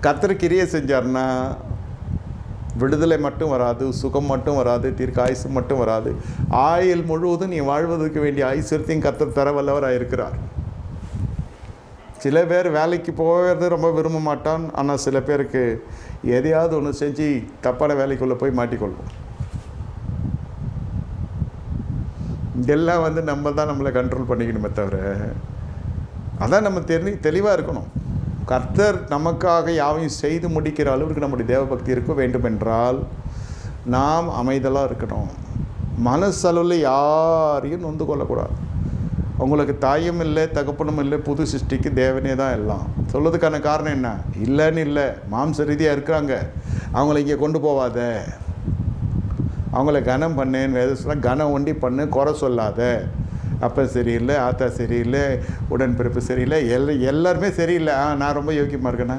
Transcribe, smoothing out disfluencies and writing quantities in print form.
கர்த்தர் கிரியை செஞ்சார்னா விடுதலை மட்டும் வராது, சுகம் மட்டும் வராது, தீர்க்காயுசு மட்டும் வராது, ஆயுள் முழுவதும் நீ வாழ்வதற்கு வேண்டிய ஐஸ்வர்யத்தையும் கர்த்தர் தர வல்லவராக இருக்கிறார். சில பேர் வேலைக்கு போகிறது ரொம்ப விரும்ப மாட்டான். ஆனால் சில பேருக்கு எதையாவது ஒன்று செஞ்சு தப்பான வேலைக்குள்ளே போய் மாட்டிக்கொள்வோம். இதெல்லாம் நம்ம தான் நம்மளை கண்ட்ரோல் பண்ணிக்கணுமே தவிர, அதான் நம்ம தெளிவாக இருக்கணும். கர்த்தர் நமக்காக யாவையும் செய்து முடிக்கிற அளவுக்கு நம்முடைய தேவபக்தி இருக்க வேண்டும் என்றால் நாம் அமைதலாக இருக்கணும். மனசளவில் யாரையும் நொந்து கொள்ளக்கூடாது. உங்களுக்கு தாயும் இல்லை, தகப்பனும் இல்லை, புது சிருஷ்டிக்கு தேவனே தான் எல்லாம். சொல்கிறதுக்கான காரணம் என்ன? இல்லைன்னு இல்லை, மாம்ச ரீதியாக இருக்கிறாங்க, அவங்கள இங்கே கொண்டு போவாத, அவங்கள கனம் பண்ணேன்னு வேதம் கனம் ஒண்டி பண்ணு, குறை சொல்லாத. அப்போ சரியில்லை, ஆத்தா சரியில்லை, உடன்பிறப்பு சரியில்லை, எல்லாருமே சரியில்லை, நான் ரொம்ப யோக்கியமாக இருக்கேண்ணா.